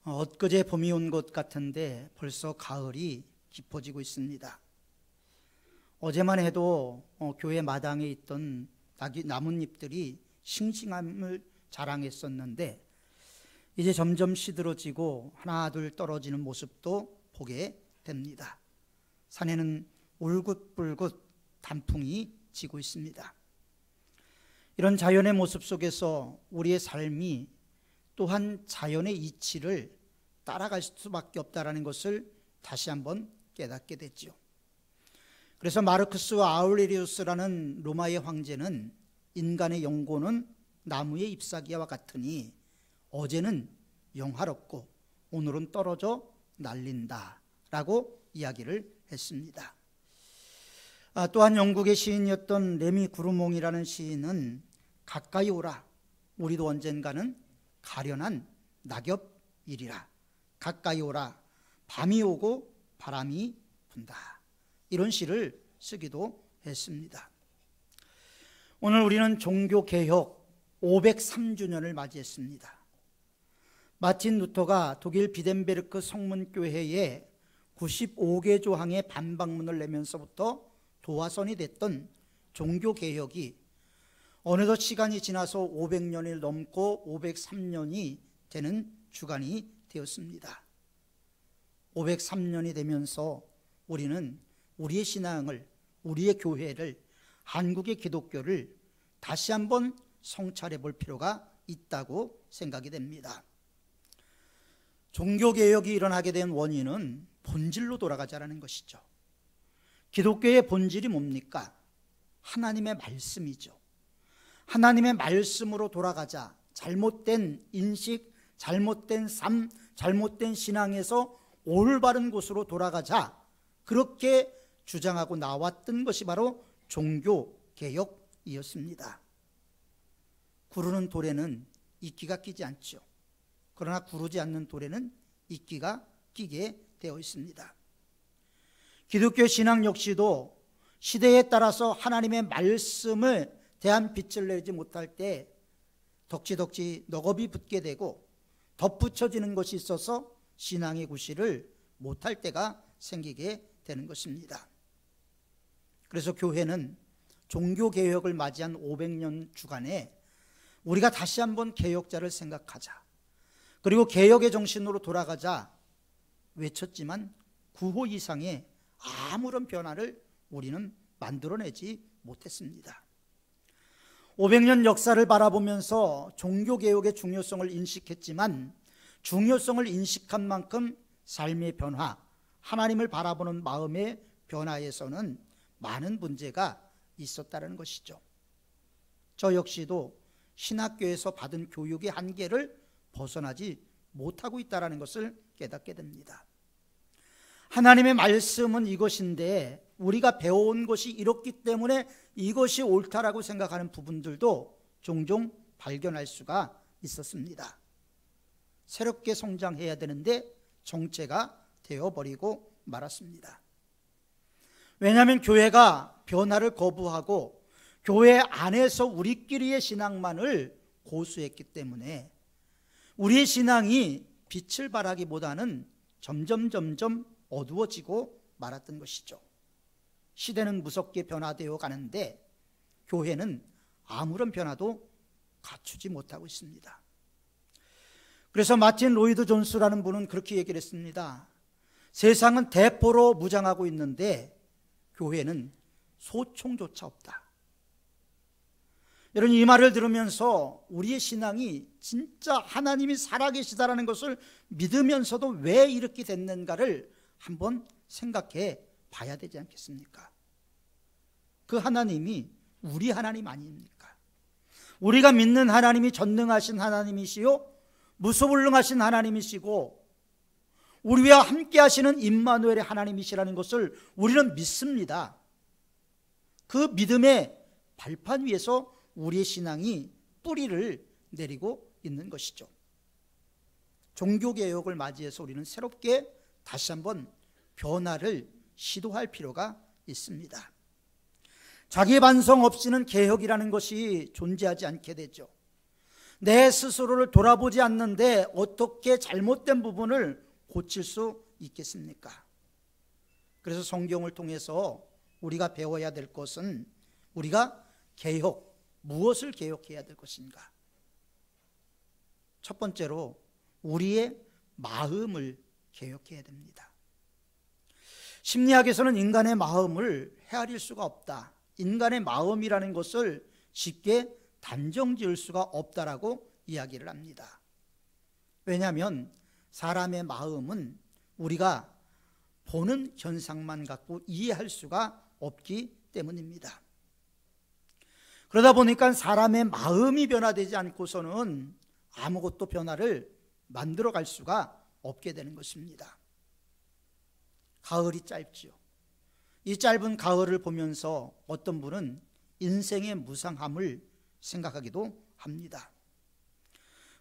엊그제 봄이 온 것 같은데 벌써 가을이 깊어지고 있습니다. 어제만 해도 교회 마당에 있던 나뭇잎들이 싱싱함을 자랑했었는데 이제 점점 시들어지고 하나 둘 떨어지는 모습도 보게 됩니다. 산에는 울긋불긋 단풍이 지고 있습니다. 이런 자연의 모습 속에서 우리의 삶이 또한 자연의 이치를 따라갈 수밖에 없다는 것을 다시 한번 깨닫게 됐죠. 그래서 마르크스와 아울레리우스라는 로마의 황제는 인간의 영혼은 나무의 잎사귀와 같으니 어제는 영화롭고 오늘은 떨어져 날린다 라고 이야기를 했습니다. 또한 영국의 시인이었던 레미 구르몽이라는 시인은 가까이 오라, 우리도 언젠가는 가련한 낙엽이리라. 가까이 오라, 밤이 오고 바람이 분다. 이런 시를 쓰기도 했습니다. 오늘 우리는 종교개혁 503주년을 맞이했습니다. 마틴 루터가 독일 비덴베르크 성문교회에 95개 조항의 반박문을 내면서부터 도화선이 됐던 종교개혁이 어느덧 시간이 지나서 500년이 넘고 503년이 되는 주간이 되었습니다. 503년이 되면서 우리는 우리의 신앙을, 우리의 교회를, 한국의 기독교를 다시 한번 성찰해 볼 필요가 있다고 생각이 됩니다. 종교개혁이 일어나게 된 원인은 본질로 돌아가자라는 것이죠. 기독교의 본질이 뭡니까? 하나님의 말씀이죠. 하나님의 말씀으로 돌아가자. 잘못된 인식, 잘못된 삶, 잘못된 신앙에서 올바른 곳으로 돌아가자. 그렇게 주장하고 나왔던 것이 바로 종교개혁이었습니다. 구르는 돌에는 이끼가 끼지 않죠. 그러나 구르지 않는 돌에는 이끼가 끼게 되어 있습니다. 기독교 신앙 역시도 시대에 따라서 하나님의 말씀을 대한 빛을 내지 못할 때 덕지덕지 너겁이 붙게 되고 덧붙여지는 것이 있어서 신앙의 구실을 못할 때가 생기게 되는 것입니다. 그래서 교회는 종교개혁을 맞이한 500년 주간에 우리가 다시 한번 개혁자를 생각하자, 그리고 개혁의 정신으로 돌아가자 외쳤지만 구호 이상의 아무런 변화를 우리는 만들어내지 못했습니다. 500년 역사를 바라보면서 종교개혁의 중요성을 인식했지만 중요성을 인식한 만큼 삶의 변화, 하나님을 바라보는 마음의 변화에서는 많은 문제가 있었다는 것이죠. 저 역시도 신학교에서 받은 교육의 한계를 벗어나지 못하고 있다는 것을 깨닫게 됩니다. 하나님의 말씀은 이것인데 우리가 배워온 것이 이렇기 때문에 이것이 옳다라고 생각하는 부분들도 종종 발견할 수가 있었습니다. 새롭게 성장해야 되는데 정체가 되어버리고 말았습니다. 왜냐하면 교회가 변화를 거부하고 교회 안에서 우리끼리의 신앙만을 고수했기 때문에 우리의 신앙이 빛을 발하기보다는 점점 어두워지고 말았던 것이죠. 시대는 무섭게 변화되어 가는데 교회는 아무런 변화도 갖추지 못하고 있습니다. 그래서 마틴 로이드 존스라는 분은 그렇게 얘기를 했습니다. 세상은 대포로 무장하고 있는데 교회는 소총조차 없다. 여러분, 이 말을 들으면서 우리의 신앙이 진짜 하나님이 살아계시다라는 것을 믿으면서도 왜 이렇게 됐는가를 한번 생각해 봐야 되지 않겠습니까? 그 하나님이 우리 하나님 아닙니까? 우리가 믿는 하나님이 전능하신 하나님이시요 무소불능하신 하나님이시고 우리와 함께 하시는 임마누엘의 하나님이시라는 것을 우리는 믿습니다. 그 믿음의 발판 위에서 우리의 신앙이 뿌리를 내리고 있는 것이죠. 종교개혁을 맞이해서 우리는 새롭게 다시 한번 변화를 시도할 필요가 있습니다. 자기 반성 없이는 개혁이라는 것이 존재하지 않게 되죠. 내 스스로를 돌아보지 않는데 어떻게 잘못된 부분을 고칠 수 있겠습니까? 그래서 성경을 통해서 우리가 배워야 될 것은 우리가 무엇을 개혁해야 될 것인가? 첫 번째로 우리의 마음을 개혁해야 됩니다. 심리학에서는 인간의 마음을 헤아릴 수가 없다. 인간의 마음이라는 것을 쉽게 단정 지을 수가 없다라고 이야기를 합니다. 왜냐하면 사람의 마음은 우리가 보는 현상만 갖고 이해할 수가 없기 때문입니다. 그러다 보니까 사람의 마음이 변화되지 않고서는 아무것도 변화를 만들어갈 수가 없게 되는 것입니다. 가을이 짧지요. 이 짧은 가을을 보면서 어떤 분은 인생의 무상함을 생각하기도 합니다.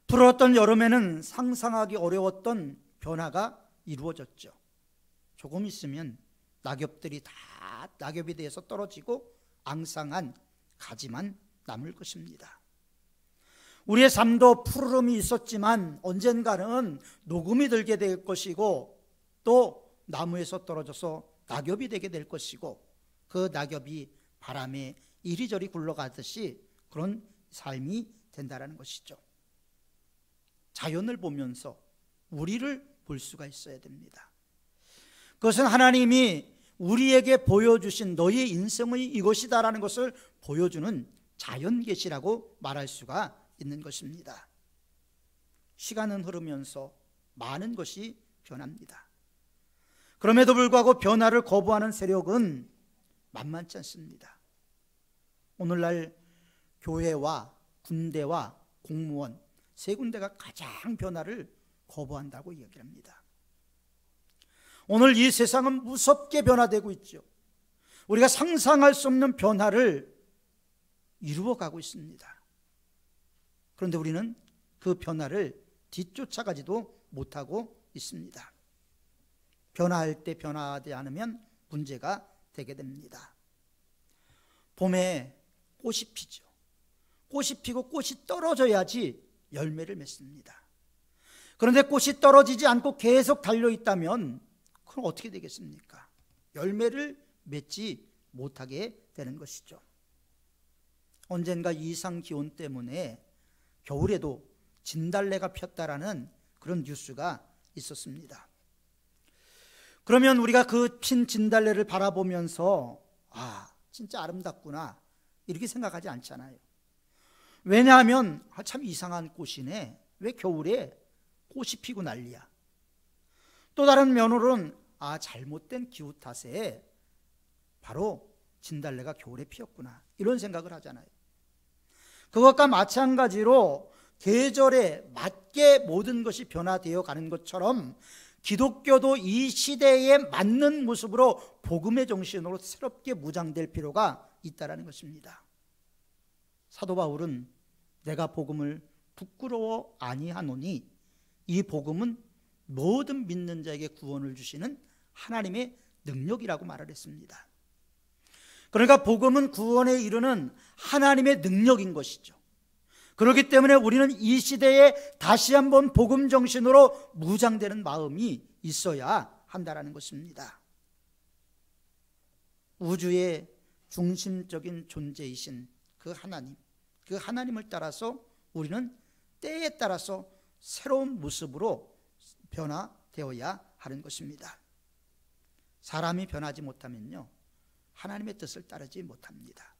불었던 여름에는 상상하기 어려웠던 변화가 이루어졌죠. 조금 있으면 낙엽들이 다 낙엽이 되어서 떨어지고 앙상한 가지만 남을 것입니다. 우리의 삶도 푸르름이 있었지만 언젠가는 녹음이 들게 될 것이고 또 나무에서 떨어져서 낙엽이 되게 될 것이고 그 낙엽이 바람에 이리저리 굴러가듯이 그런 삶이 된다는 것이죠. 자연을 보면서 우리를 볼 수가 있어야 됩니다. 그것은 하나님이 우리에게 보여주신 너의 인생의 이것이다라는 것을 보여주는 자연계시라고 말할 수가 있는 것입니다. 시간은 흐르면서 많은 것이 변합니다. 그럼에도 불구하고 변화를 거부하는 세력은 만만치 않습니다. 오늘날 교회와 군대와 공무원 세 군데가 가장 변화를 거부한다고 이야기합니다. 오늘 이 세상은 무섭게 변화되고 있죠. 우리가 상상할 수 없는 변화를 이루어가고 있습니다. 그런데 우리는 그 변화를 뒤쫓아가지도 못하고 있습니다. 변화할 때 변화하지 않으면 문제가 되게 됩니다. 봄에 꽃이 피죠. 꽃이 피고 꽃이 떨어져야지 열매를 맺습니다. 그런데 꽃이 떨어지지 않고 계속 달려있다면 그럼 어떻게 되겠습니까? 열매를 맺지 못하게 되는 것이죠. 언젠가 이상 기온 때문에 겨울에도 진달래가 폈다라는 그런 뉴스가 있었습니다. 그러면 우리가 그 핀 진달래를 바라보면서 진짜 아름답구나 이렇게 생각하지 않잖아요. 왜냐하면 참 이상한 꽃이네. 왜 겨울에 꽃이 피고 난리야. 또 다른 면으로는 잘못된 기후 탓에 바로 진달래가 겨울에 피었구나 이런 생각을 하잖아요. 그것과 마찬가지로 계절에 맞게 모든 것이 변화되어 가는 것처럼 기독교도 이 시대에 맞는 모습으로 복음의 정신으로 새롭게 무장될 필요가 있다는 것입니다. 사도 바울은 내가 복음을 부끄러워 아니하노니 이 복음은 모든 믿는 자에게 구원을 주시는 하나님의 능력이라고 말을 했습니다. 그러니까 복음은 구원에 이르는 하나님의 능력인 것이죠. 그렇기 때문에 우리는 이 시대에 다시 한번 복음 정신으로 무장되는 마음이 있어야 한다는 것입니다. 우주의 중심적인 존재이신 그 하나님을 따라서 우리는 때에 따라서 새로운 모습으로 변화되어야 하는 것입니다. 사람이 변하지 못하면요, 하나님의 뜻을 따르지 못합니다.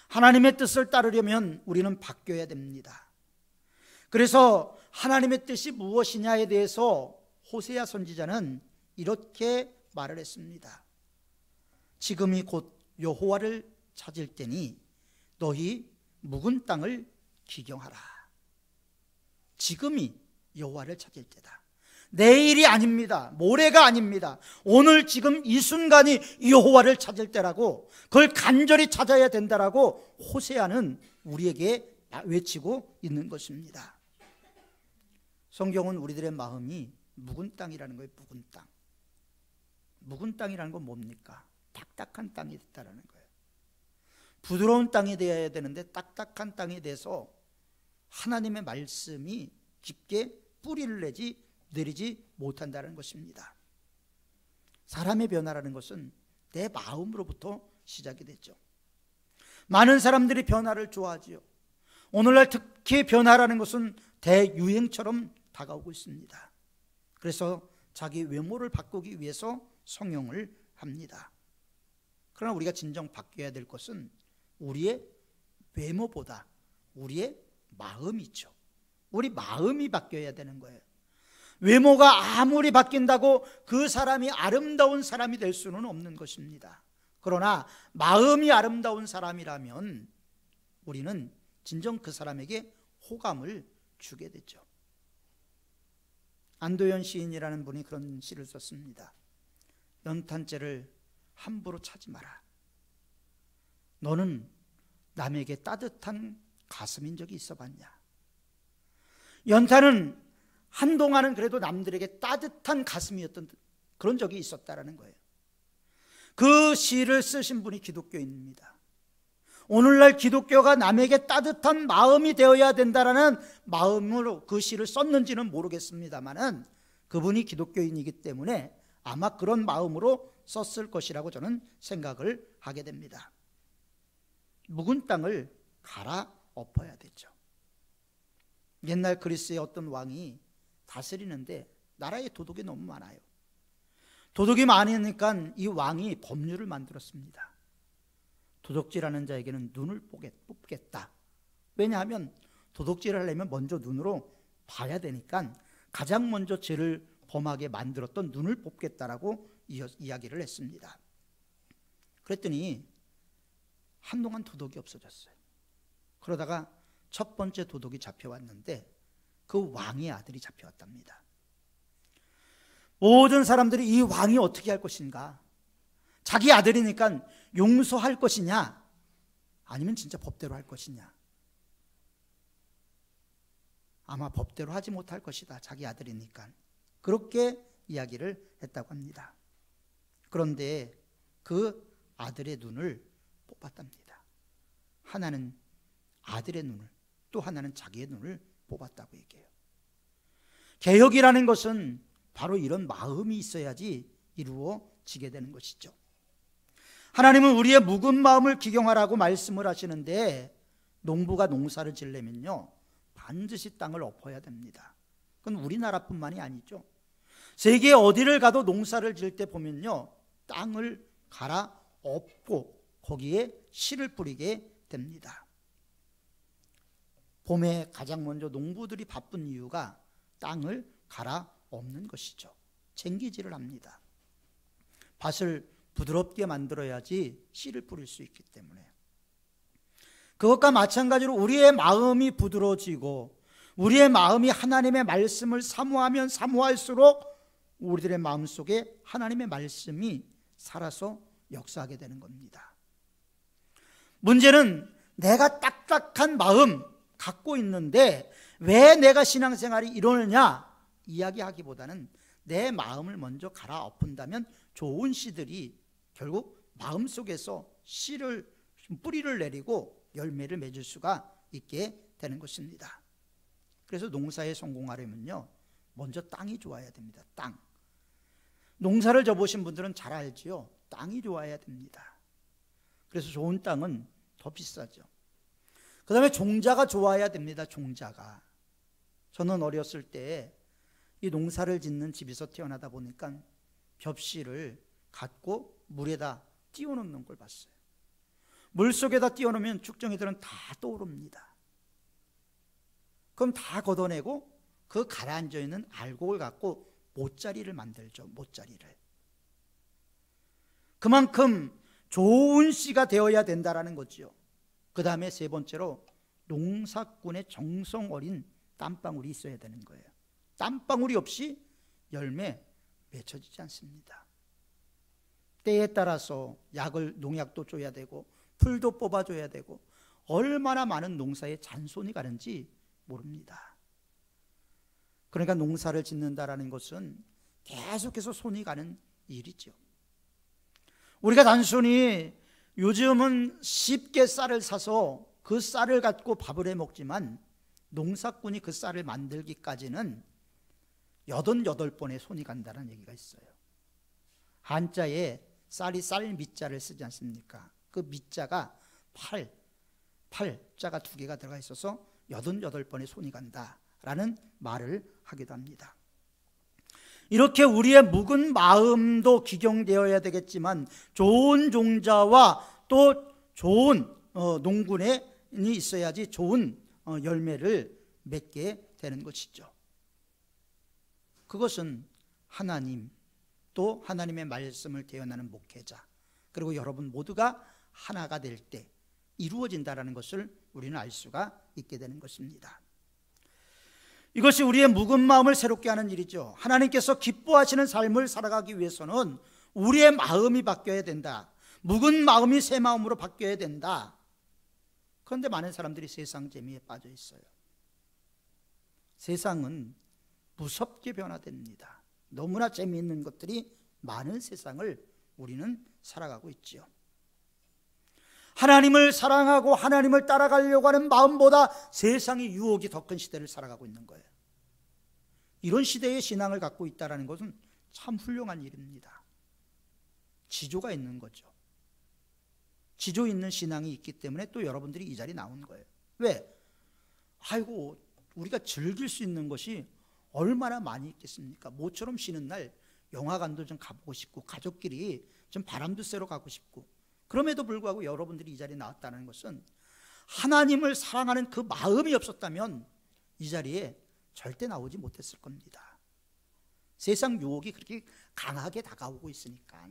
하나님의 뜻을 따르려면 우리는 바뀌어야 됩니다. 그래서 하나님의 뜻이 무엇이냐에 대해서 호세아 선지자는 이렇게 말을 했습니다. 지금이 곧 여호와를 찾을 때니 너희 묵은 땅을 기경하라. 지금이 여호와를 찾을 때다. 내일이 아닙니다. 모레가 아닙니다. 오늘 지금 이 순간이 여호와를 찾을 때라고, 그걸 간절히 찾아야 된다라고 호세아는 우리에게 외치고 있는 것입니다. 성경은 우리들의 마음이 묵은 땅이라는 거예요. 묵은 땅. 묵은 땅이라는 건 뭡니까? 딱딱한 땅이 됐다라는 거예요. 부드러운 땅이 되어야 되는데 딱딱한 땅이 돼서 하나님의 말씀이 깊게 뿌리를 내리지 못한다는 것입니다. 사람의 변화라는 것은 내 마음으로부터 시작이 되죠. 많은 사람들이 변화를 좋아하지요. 오늘날 특히 변화라는 것은 대유행처럼 다가오고 있습니다. 그래서 자기 외모를 바꾸기 위해서 성형을 합니다. 그러나 우리가 진정 바뀌어야 될 것은 우리의 외모보다 우리의 마음이죠. 우리 마음이 바뀌어야 되는 거예요. 외모가 아무리 바뀐다고 그 사람이 아름다운 사람이 될 수는 없는 것입니다. 그러나 마음이 아름다운 사람이라면 우리는 진정 그 사람에게 호감을 주게 되죠. 안도현 시인이라는 분이 그런 시를 썼습니다. 연탄재를 함부로 차지 마라. 너는 남에게 따뜻한 가슴인 적이 있어 봤냐? 연탄은 한동안은 그래도 남들에게 따뜻한 가슴이었던 그런 적이 있었다라는 거예요. 그 시를 쓰신 분이 기독교인입니다. 오늘날 기독교가 남에게 따뜻한 마음이 되어야 된다라는 마음으로 그 시를 썼는지는 모르겠습니다만은 그분이 기독교인이기 때문에 아마 그런 마음으로 썼을 것이라고 저는 생각을 하게 됩니다. 묵은 땅을 갈아엎어야 되죠. 옛날 그리스의 어떤 왕이 다스리는데 나라에 도둑이 너무 많아요. 도둑이 많으니까 이 왕이 법률을 만들었습니다. 도둑질하는 자에게는 눈을 뽑겠다. 왜냐하면 도둑질을 하려면 먼저 눈으로 봐야 되니까 가장 먼저 죄를 범하게 만들었던 눈을 뽑겠다라고 이야기를 했습니다. 그랬더니 한동안 도둑이 없어졌어요. 그러다가 첫 번째 도둑이 잡혀왔는데 그 왕의 아들이 잡혀왔답니다. 모든 사람들이 이 왕이 어떻게 할 것인가, 자기 아들이니까 용서할 것이냐 아니면 진짜 법대로 할 것이냐. 아마 법대로 하지 못할 것이다, 자기 아들이니까. 그렇게 이야기를 했다고 합니다. 그런데 그 아들의 눈을 뽑았답니다. 하나는 아들의 눈을, 또 하나는 자기의 눈을 뽑았다고 얘기해요. 개혁이라는 것은 바로 이런 마음이 있어야지 이루어지게 되는 것이죠. 하나님은 우리의 묵은 마음을 기경하라고 말씀을 하시는데, 농부가 농사를 지으려면요 반드시 땅을 엎어야 됩니다. 그건 우리나라뿐만이 아니죠. 세계 어디를 가도 농사를 지을 때 보면요 땅을 갈아엎고 거기에 씨를 뿌리게 됩니다. 봄에 가장 먼저 농부들이 바쁜 이유가 땅을 갈아엎는 것이죠. 쟁기질을 합니다. 밭을 부드럽게 만들어야지 씨를 뿌릴 수 있기 때문에. 그것과 마찬가지로 우리의 마음이 부드러워지고 우리의 마음이 하나님의 말씀을 사모하면 사모할수록 우리들의 마음속에 하나님의 말씀이 살아서 역사하게 되는 겁니다. 문제는 내가 딱딱한 마음 갖고 있는데 왜 내가 신앙생활이 이러느냐 이야기하기보다는 내 마음을 먼저 갈아엎은다면 좋은 씨들이 결국 마음속에서 뿌리를 내리고 열매를 맺을 수가 있게 되는 것입니다. 그래서 농사에 성공하려면요 먼저 땅이 좋아야 됩니다. 땅. 농사를 져보신 분들은 잘 알지요. 땅이 좋아야 됩니다. 그래서 좋은 땅은 더 비싸죠. 그 다음에 종자가 좋아야 됩니다. 종자가. 저는 어렸을 때 이 농사를 짓는 집에서 태어나다 보니까 벽실을 갖고 물에다 띄워놓는 걸 봤어요. 물속에다 띄워놓으면 축정이들은 다 떠오릅니다. 그럼 다 걷어내고 그 가라앉아 있는 알곡을 갖고 모짜리를 만들죠. 모짜리를. 그만큼 좋은 씨가 되어야 된다라는 거죠. 그 다음에 세 번째로 농사꾼의 정성 어린 땀방울이 있어야 되는 거예요. 땀방울이 없이 열매 맺혀지지 않습니다. 때에 따라서 농약도 줘야 되고 풀도 뽑아줘야 되고 얼마나 많은 농사에 잔손이 가는지 모릅니다. 그러니까 농사를 짓는다라는 것은 계속해서 손이 가는 일이죠. 우리가 단순히 요즘은 쉽게 쌀을 사서 그 쌀을 갖고 밥을 해 먹지만 농사꾼이 그 쌀을 만들기까지는 88번의 손이 간다는 얘기가 있어요. 한자에 쌀이 쌀 밑자를 쓰지 않습니까? 그 밑자가 팔자가 두 개가 들어가 있어서 88번의 손이 간다라는 말을 하기도 합니다. 이렇게 우리의 묵은 마음도 기경되어야 되겠지만 좋은 종자와 또 좋은 농군이 있어야지 좋은 열매를 맺게 되는 것이죠. 그것은 하나님, 또 하나님의 말씀을 대언하는 목회자, 그리고 여러분 모두가 하나가 될 때 이루어진다는 것을 우리는 알 수가 있게 되는 것입니다. 이것이 우리의 묵은 마음을 새롭게 하는 일이죠. 하나님께서 기뻐하시는 삶을 살아가기 위해서는 우리의 마음이 바뀌어야 된다. 묵은 마음이 새 마음으로 바뀌어야 된다. 그런데 많은 사람들이 세상 재미에 빠져 있어요. 세상은 무섭게 변화됩니다. 너무나 재미있는 것들이 많은 세상을 우리는 살아가고 있지요. 하나님을 사랑하고 하나님을 따라가려고 하는 마음보다 세상의 유혹이 더 큰 시대를 살아가고 있는 거예요. 이런 시대의 신앙을 갖고 있다는 것은 참 훌륭한 일입니다. 지조가 있는 거죠. 지조 있는 신앙이 있기 때문에 또 여러분들이 이 자리에 나온 거예요. 왜? 아이고, 우리가 즐길 수 있는 것이 얼마나 많이 있겠습니까? 모처럼 쉬는 날 영화관도 좀 가보고 싶고, 가족끼리 좀 바람도 쐬러 가고 싶고, 그럼에도 불구하고 여러분들이 이 자리에 나왔다는 것은 하나님을 사랑하는 그 마음이 없었다면 이 자리에 절대 나오지 못했을 겁니다. 세상 유혹이 그렇게 강하게 다가오고 있으니까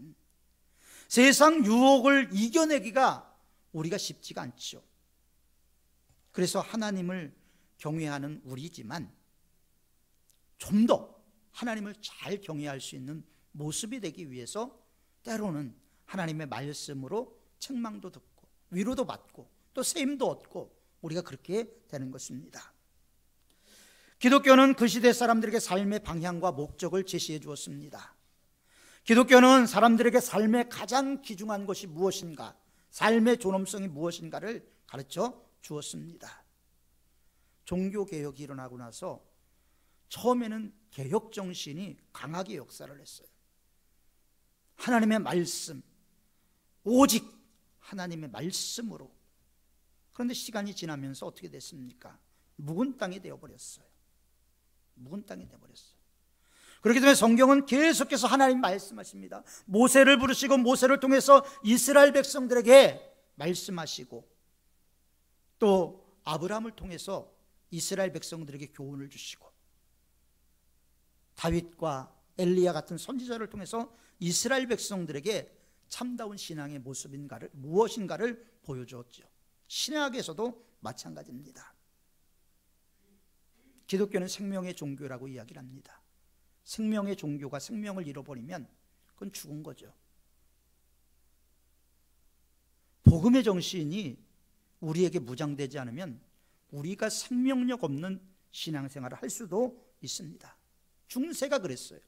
세상 유혹을 이겨내기가 우리가 쉽지가 않죠. 그래서 하나님을 경외하는 우리지만 좀 더 하나님을 잘 경외할 수 있는 모습이 되기 위해서 때로는 하나님의 말씀으로 책망도 듣고 위로도 받고 또 세임도 얻고 우리가 그렇게 되는 것입니다. 기독교는 그 시대 사람들에게 삶의 방향과 목적을 제시해 주었습니다. 기독교는 사람들에게 삶의 가장 귀중한 것이 무엇인가, 삶의 존엄성이 무엇인가를 가르쳐 주었습니다. 종교개혁이 일어나고 나서 처음에는 개혁 정신이 강하게 역사를 했어요. 하나님의 말씀, 오직 하나님의 말씀으로. 그런데 시간이 지나면서 어떻게 됐습니까? 묵은 땅이 되어버렸어요. 묵은 땅이 되어버렸어요. 그렇기 때문에 성경은 계속해서 하나님 말씀하십니다. 모세를 부르시고 모세를 통해서 이스라엘 백성들에게 말씀하시고 또 아브라함을 통해서 이스라엘 백성들에게 교훈을 주시고 다윗과 엘리야 같은 선지자를 통해서 이스라엘 백성들에게 참다운 신앙의 모습인가를 무엇인가를 보여주었죠. 신약에서도 마찬가지입니다. 기독교는 생명의 종교라고 이야기를 합니다. 생명의 종교가 생명을 잃어버리면 그건 죽은 거죠. 복음의 정신이 우리에게 무장되지 않으면 우리가 생명력 없는 신앙생활을 할 수도 있습니다. 중세가 그랬어요.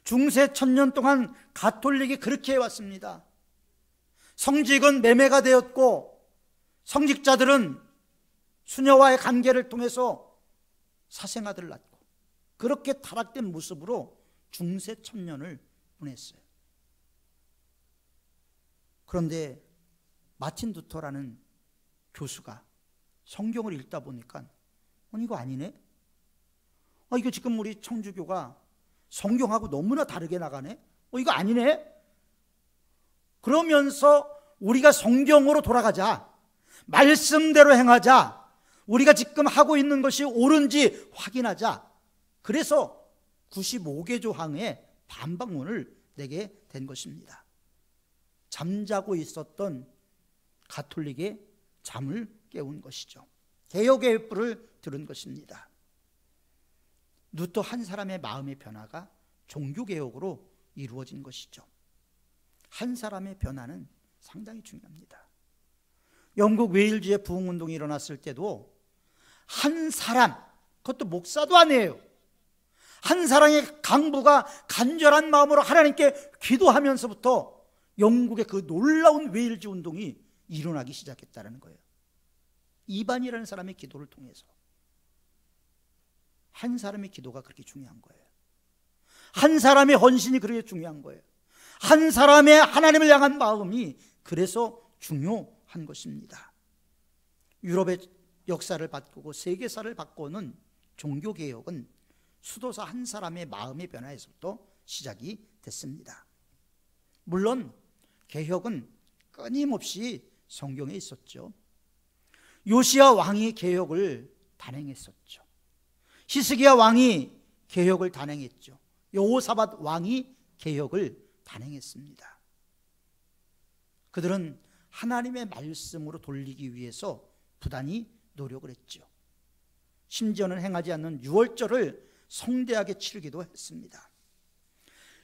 중세 1000년 동안 가톨릭이 그렇게 해왔습니다. 성직은 매매가 되었고 성직자들은 수녀와의 관계를 통해서 사생아들을 낳고 그렇게 타락된 모습으로 중세 1000년을 보냈어요. 그런데 마틴 루터라는 교수가 성경을 읽다 보니까 이거 아니네? 이거 지금 우리 청주교가 성경하고 너무나 다르게 나가네? 이거 아니네? 그러면서 우리가 성경으로 돌아가자, 말씀대로 행하자, 우리가 지금 하고 있는 것이 옳은지 확인하자. 그래서 95개 조항의 반박문을 내게 된 것입니다. 잠자고 있었던 가톨릭의 잠을 깨운 것이죠. 개혁의 뿔을 들은 것입니다. 루터 한 사람의 마음의 변화가 종교개혁으로 이루어진 것이죠. 한 사람의 변화는 상당히 중요합니다. 영국 웨일즈의 부흥운동이 일어났을 때도 한 사람, 그것도 목사도 아니에요. 한 사람의 강부가 간절한 마음으로 하나님께 기도하면서부터 영국의 그 놀라운 웨일즈 운동이 일어나기 시작했다는 거예요. 이반이라는 사람의 기도를 통해서. 한 사람의 기도가 그렇게 중요한 거예요. 한 사람의 헌신이 그렇게 중요한 거예요. 한 사람의 하나님을 향한 마음이 그래서 중요한 것입니다. 유럽의 역사를 바꾸고 세계사를 바꾸는 종교개혁은 수도사 한 사람의 마음의 변화에서부터 시작이 됐습니다. 물론 개혁은 끊임없이 성경에 있었죠. 요시야 왕이 개혁을 단행했었죠. 히스기야 왕이 개혁을 단행했죠. 여호사밧 왕이 개혁을 단행했습니다. 그들은 하나님의 말씀으로 돌리기 위해서 부단히 노력을 했죠. 심지어는 행하지 않는 유월절을 성대하게 치르기도 했습니다.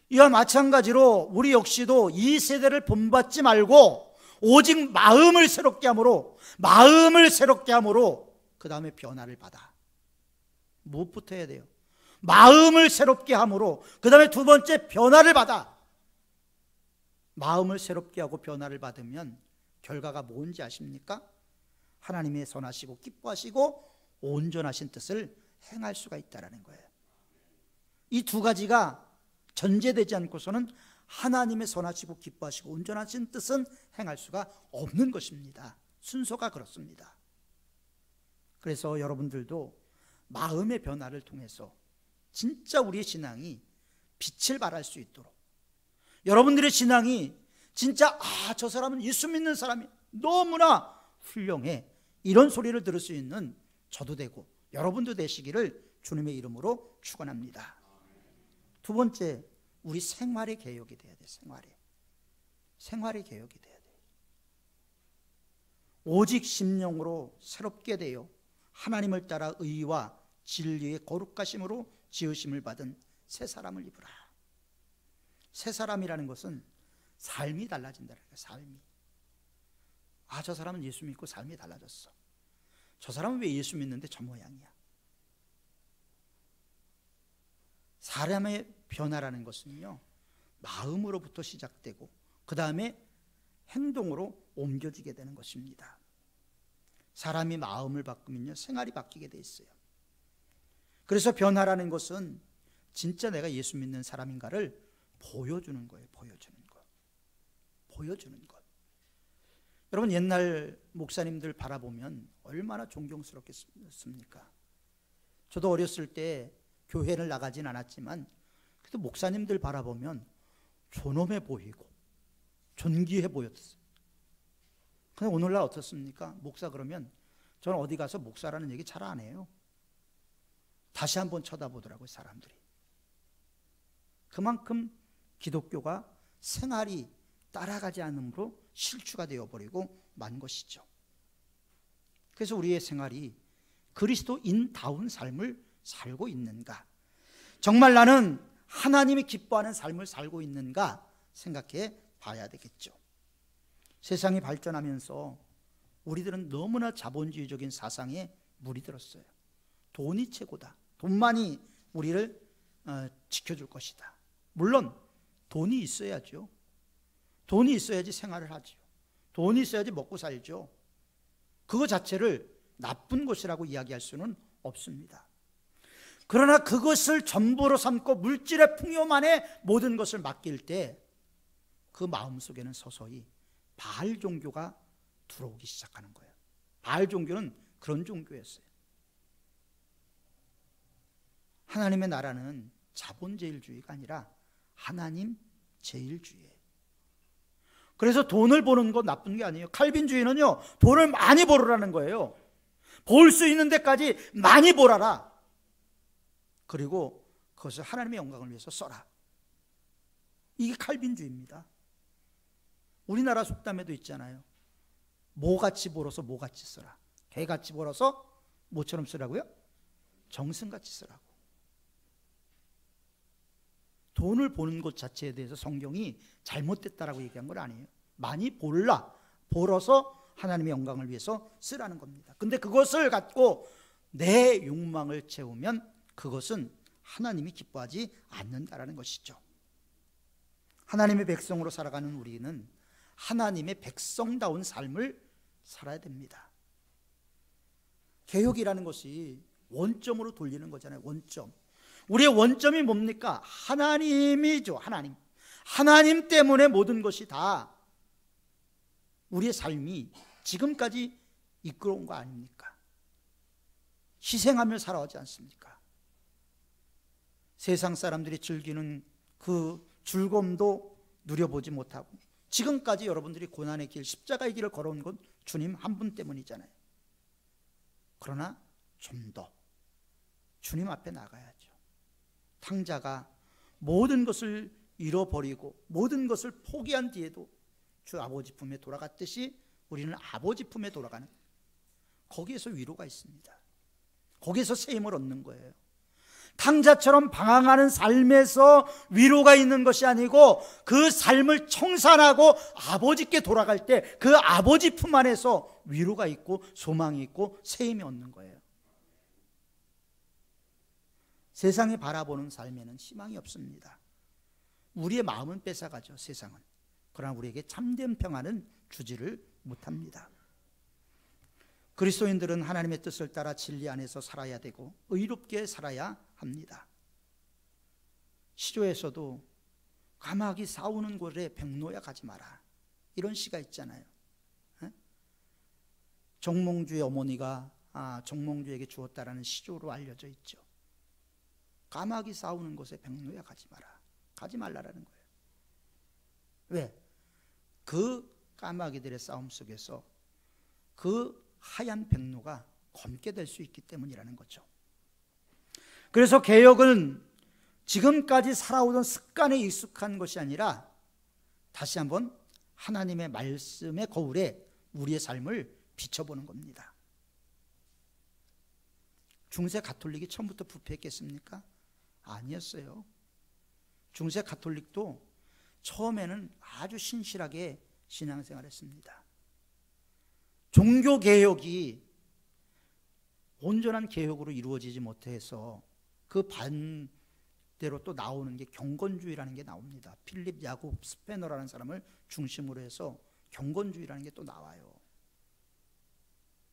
이와 마찬가지로 우리 역시도 이 세대를 본받지 말고 오직 마음을 새롭게 함으로 그 다음에 변화를 받아. 무엇부터 해야 돼요? 마음을 새롭게 함으로 그 다음에 두 번째 변화를 받아. 마음을 새롭게 하고 변화를 받으면 결과가 뭔지 아십니까? 하나님의 선하시고 기뻐하시고 온전하신 뜻을 행할 수가 있다는 거예요. 이 두 가지가 전제되지 않고서는 하나님의 선하시고 기뻐하시고 온전하신 뜻은 행할 수가 없는 것입니다. 순서가 그렇습니다. 그래서 여러분들도 마음의 변화를 통해서 진짜 우리의 신앙이 빛을 발할 수 있도록, 여러분들의 신앙이 진짜 저 사람은 예수 믿는 사람이 너무나 훌륭해, 이런 소리를 들을 수 있는 저도 되고 여러분도 되시기를 주님의 이름으로 축원합니다. 두 번째, 우리 생활의 개혁이 돼야 돼. 생활의 개혁이 돼야 돼. 오직 심령으로 새롭게 되어 하나님을 따라 의와 진리의 거룩하심으로 지으심을 받은 새 사람을 입으라. 새 사람이라는 것은 삶이 달라진다는 거예요. 삶이. 저 사람은 예수 믿고 삶이 달라졌어. 저 사람은 왜 예수 믿는데 저 모양이야? 사람의 변화라는 것은요, 마음으로부터 시작되고 그 다음에 행동으로 옮겨지게 되는 것입니다. 사람이 마음을 바꾸면요, 생활이 바뀌게 돼 있어요. 그래서 변화라는 것은 진짜 내가 예수 믿는 사람인가를 보여주는 거예요. 보여주는 것. 여러분, 옛날 목사님들 바라보면 얼마나 존경스럽겠습니까? 저도 어렸을 때 교회를 나가진 않았지만 그래도 목사님들 바라보면 존엄해 보이고 존귀해 보였어요. 근데 오늘날 어떻습니까? 목사 그러면 저는 어디 가서 목사라는 얘기 잘 안 해요. 다시 한번 쳐다보더라고요, 사람들이. 그만큼 기독교가 생활이 따라가지 않으므로 실추가 되어버리고 만 것이죠. 그래서 우리의 생활이 그리스도인다운 삶을 살고 있는가, 정말 나는 하나님이 기뻐하는 삶을 살고 있는가 생각해 봐야 되겠죠. 세상이 발전하면서 우리들은 너무나 자본주의적인 사상에 물이 들었어요. 돈이 최고다. 돈만이 우리를 지켜줄 것이다. 물론 돈이 있어야죠. 돈이 있어야지 생활을 하죠. 돈이 있어야지 먹고 살죠. 그거 자체를 나쁜 것이라고 이야기할 수는 없습니다. 그러나 그것을 전부로 삼고 물질의 풍요만 안에 모든 것을 맡길 때 그 마음속에는 서서히 바알 종교가 들어오기 시작하는 거예요. 바알 종교는 그런 종교였어요. 하나님의 나라는 자본제일주의가 아니라 하나님 제일주의예요. 그래서 돈을 버는 건 나쁜 게 아니에요. 칼빈주의는요, 돈을 많이 벌으라는 거예요. 벌 수 있는 데까지 많이 벌어라. 그리고 그것을 하나님의 영광을 위해서 써라. 이게 칼빈주의입니다. 우리나라 속담에도 있잖아요. 모같이 벌어서 모같이 써라. 개같이 벌어서 모처럼 쓰라고요? 정승같이 쓰라고. 돈을 버는 것 자체에 대해서 성경이 잘못됐다라고 얘기한 건 아니에요. 많이 벌어서 하나님의 영광을 위해서 쓰라는 겁니다. 근데 그것을 갖고 내 욕망을 채우면 그것은 하나님이 기뻐하지 않는다라는 것이죠. 하나님의 백성으로 살아가는 우리는 하나님의 백성다운 삶을 살아야 됩니다. 개혁이라는 것이 원점으로 돌리는 거잖아요. 원점. 우리의 원점이 뭡니까? 하나님이죠. 하나님 때문에 모든 것이 다 우리의 삶이 지금까지 이끌어온 거 아닙니까? 희생하며 살아오지 않습니까? 세상 사람들이 즐기는 그 즐거움도 누려보지 못하고 지금까지 여러분들이 고난의 길, 십자가의 길을 걸어온 건 주님 한 분 때문이잖아요. 그러나 좀 더 주님 앞에 나가야죠. 탕자가 모든 것을 잃어버리고 모든 것을 포기한 뒤에도 주 아버지 품에 돌아갔듯이 우리는 아버지 품에 돌아가는, 거기에서 위로가 있습니다. 거기에서 새 힘을 얻는 거예요. 탕자처럼 방황하는 삶에서 위로가 있는 것이 아니고 그 삶을 청산하고 아버지께 돌아갈 때 그 아버지 품 안에서 위로가 있고 소망이 있고 새 힘이 얻는 거예요. 세상이 바라보는 삶에는 희망이 없습니다. 우리의 마음은 뺏어가죠, 세상은. 그러나 우리에게 참된 평안은 주지를 못합니다. 그리스도인들은 하나님의 뜻을 따라 진리 안에서 살아야 되고 의롭게 살아야 합니다. 시조에서도 까마귀 싸우는 곳에 백로야 가지 마라, 이런 시가 있잖아요. 정몽주의 어머니가 정몽주에게 주었다라는 시조로 알려져 있죠. 까마귀 싸우는 곳에 백로야 가지 마라, 가지 말라라는 거예요. 왜? 그 까마귀들의 싸움 속에서 그 하얀 백로가 검게 될 수 있기 때문이라는 거죠. 그래서 개혁은 지금까지 살아오던 습관에 익숙한 것이 아니라 다시 한번 하나님의 말씀의 거울에 우리의 삶을 비춰보는 겁니다. 중세 가톨릭이 처음부터 부패했겠습니까? 아니었어요. 중세 가톨릭도 처음에는 아주 신실하게 신앙생활했습니다. 종교개혁이 온전한 개혁으로 이루어지지 못해서 그 반대로 또 나오는 게 경건주의라는 게 나옵니다. 필립 야곱 스페너라는 사람을 중심으로 해서 경건주의라는 게 또 나와요.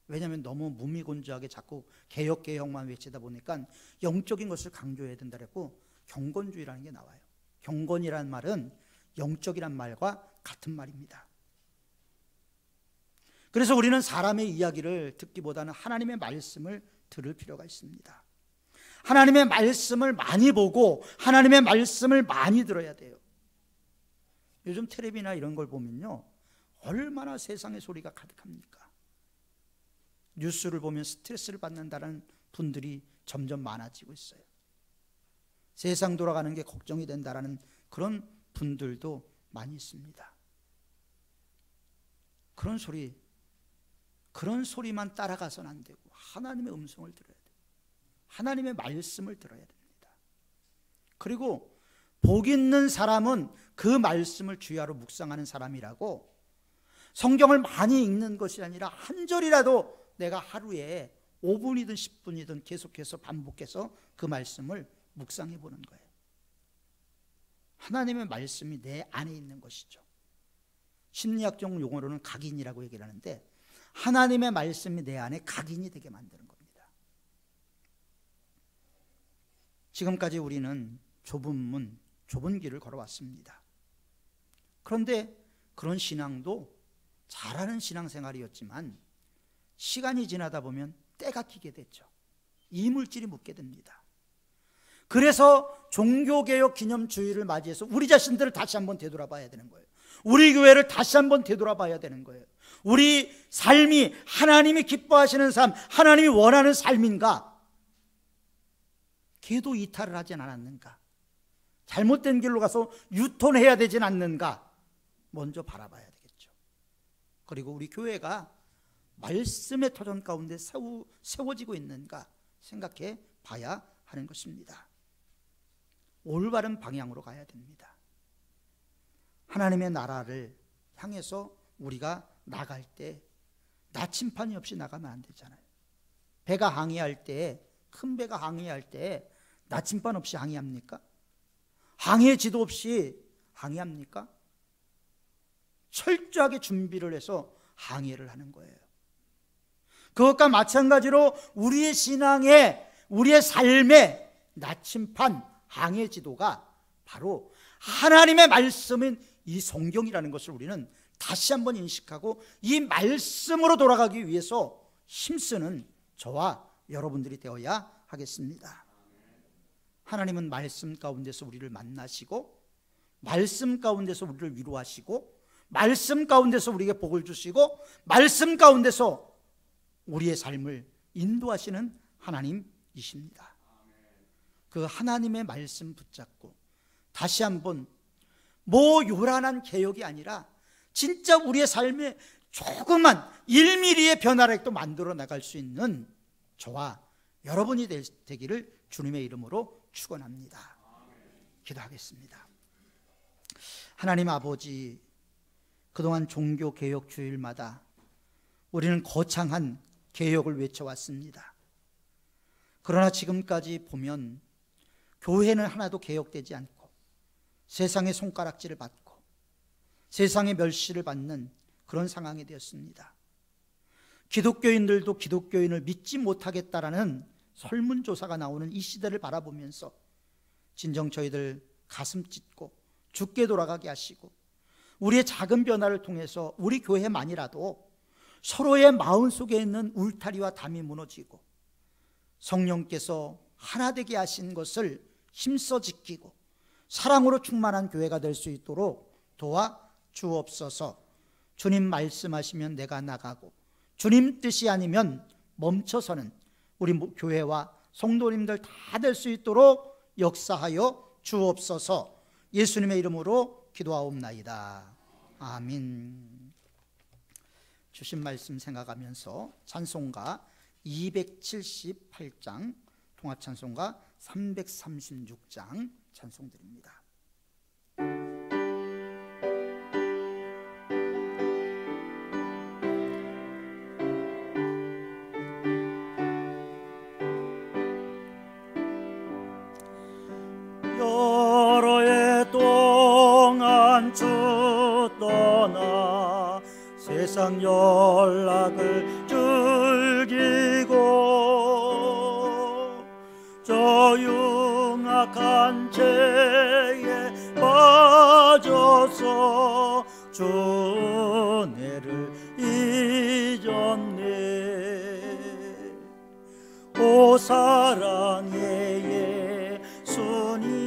왜냐하면 너무 무미건조하게 자꾸 개혁만 외치다 보니까 영적인 것을 강조해야 된다 그랬고 경건주의라는 게 나와요. 경건이라는 말은 영적이란 말과 같은 말입니다. 그래서 우리는 사람의 이야기를 듣기보다는 하나님의 말씀을 들을 필요가 있습니다. 하나님의 말씀을 많이 보고 하나님의 말씀을 많이 들어야 돼요. 요즘 텔레비나 이런 걸 보면요, 얼마나 세상의 소리가 가득합니까? 뉴스를 보면 스트레스를 받는다는 분들이 점점 많아지고 있어요. 세상 돌아가는 게 걱정이 된다라는 그런 분들도 많이 있습니다. 그런 소리만 따라가서는 안 되고 하나님의 음성을 들어야 돼요. 하나님의 말씀을 들어야 됩니다. 그리고 복 있는 사람은 그 말씀을 주야로 묵상하는 사람이라고, 성경을 많이 읽는 것이 아니라 한 절이라도 내가 하루에 5분이든 10분이든 계속해서 반복해서 그 말씀을 묵상해 보는 거예요. 하나님의 말씀이 내 안에 있는 것이죠. 심리학적 용어로는 각인이라고 얘기를 하는데 하나님의 말씀이 내 안에 각인이 되게 만드는 겁니다. 지금까지 우리는 좁은 문, 좁은 길을 걸어왔습니다. 그런데 그런 신앙도 잘하는 신앙생활이었지만 시간이 지나다 보면 때가 끼게 됐죠. 이물질이 묻게 됩니다. 그래서 종교개혁 기념주의를 맞이해서 우리 자신들을 다시 한번 되돌아봐야 되는 거예요. 우리 교회를 다시 한번 되돌아봐야 되는 거예요. 우리 삶이 하나님이 기뻐하시는 삶, 하나님이 원하는 삶인가? 걔도 이탈을 하진 않았는가? 잘못된 길로 가서 유턴해야 되진 않는가? 먼저 바라봐야 되겠죠. 그리고 우리 교회가 말씀의 터전 가운데 세워지고 있는가 생각해 봐야 하는 것입니다. 올바른 방향으로 가야 됩니다. 하나님의 나라를 향해서 우리가 나갈 때 나침판이 없이 나가면 안 되잖아요. 배가 항해할 때, 큰 배가 항해할 때 나침판 없이 항해합니까? 항해 지도 없이 항해합니까? 철저하게 준비를 해서 항해를 하는 거예요. 그것과 마찬가지로 우리의 신앙에 우리의 삶의 나침판 항해지도가 바로 하나님의 말씀인 이 성경이라는 것을 우리는 다시 한번 인식하고 이 말씀으로 돌아가기 위해서 힘쓰는 저와 여러분들이 되어야 하겠습니다. 하나님은 말씀 가운데서 우리를 만나시고, 말씀 가운데서 우리를 위로하시고, 말씀 가운데서 우리에게 복을 주시고, 말씀 가운데서 우리의 삶을 인도하시는 하나님이십니다. 그 하나님의 말씀 붙잡고 다시 한번 요란한 개혁이 아니라 진짜 우리의 삶에 조그만 1mm의 변화를 또 만들어 나갈 수 있는 저와 여러분이 되기를 주님의 이름으로 축원합니다. 기도하겠습니다. 하나님 아버지, 그동안 종교개혁 주일마다 우리는 거창한 개혁을 외쳐왔습니다. 그러나 지금까지 보면 교회는 하나도 개혁되지 않고 세상의 손가락질을 받고 세상의 멸시를 받는 그런 상황이 되었습니다. 기독교인들도 기독교인을 믿지 못하겠다라는 설문조사가 나오는 이 시대를 바라보면서 진정 저희들 가슴 찢고 죽게 돌아가게 하시고, 우리의 작은 변화를 통해서 우리 교회만이라도 서로의 마음속에 있는 울타리와 담이 무너지고 성령께서 하나 되게 하신 것을 힘써 지키고 사랑으로 충만한 교회가 될 수 있도록 도와 주옵소서. 주님 말씀하시면 내가 나가고 주님 뜻이 아니면 멈춰서는 우리 교회와 성도님들 다 될 수 있도록 역사하여 주옵소서. 예수님의 이름으로 기도하옵나이다. 아멘. 주신 말씀 생각하면서 찬송가 278장, 통합찬송가 336장 찬송드립니다. 여러 해 동안 주 떠나 세상 연락을 즐기고 저 흉악한 죄에 빠져서 주 은혜를 잊었네. 오 사랑의 예수님,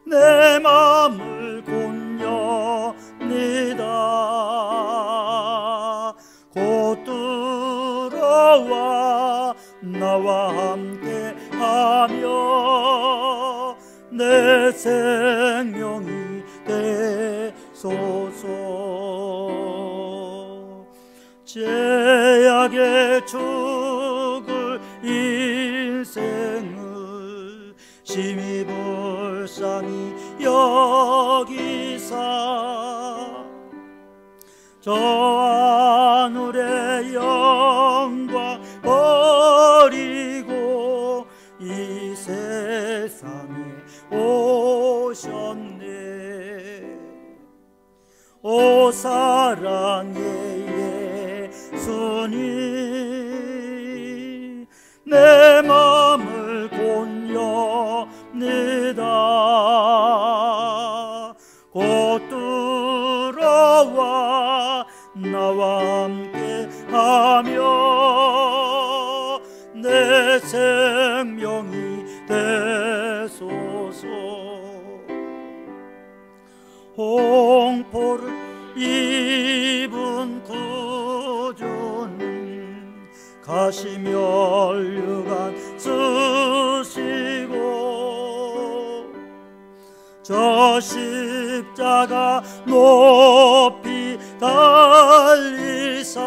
내 맘을 곤욕니다. 곧 들어와 나와 함께 하며 내 생명이 되소서. 죄악에 죽을 인생을 심히 불쌍히 여기사 저 하늘의 영광 버리고 이 세상에 오셨네. 오 사랑의 예수님, 내 맘을 곤욕니다. 곧 들어와 나와 함께 하며 내 생명이 되소서. 홍포를 입은 구주는 가시면류관 쓰시고 저 십자가 높이 달리사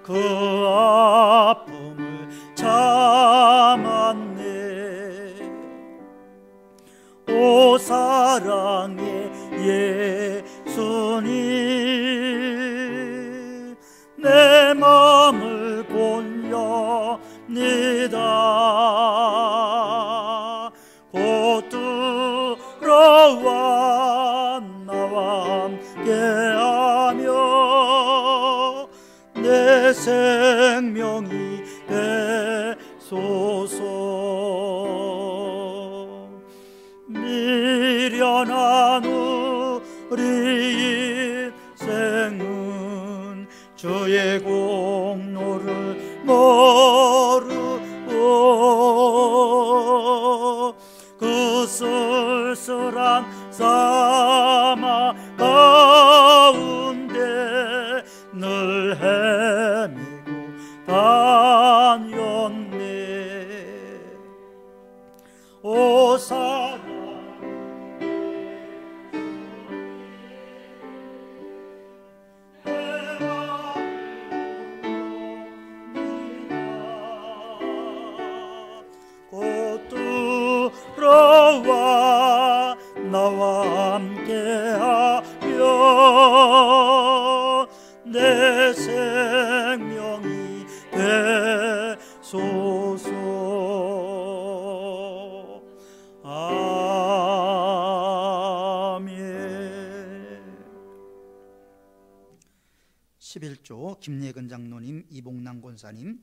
그 아픔을 참았네. 오 사랑의 예수님, 내 맘을 곤욕니다. 곧 들어와 나와 함께하며 내 생명이 되 미련한 우리 인생은 주의 공로를 모르고 그 쓸쓸한 사막 가운데 늘 헤매고 다녔네. 오 사랑 곧 들어와 나와 함께하여 내 생명이 되소서. 아멘. 11조 김예근 장로님, 이봉남 권사님,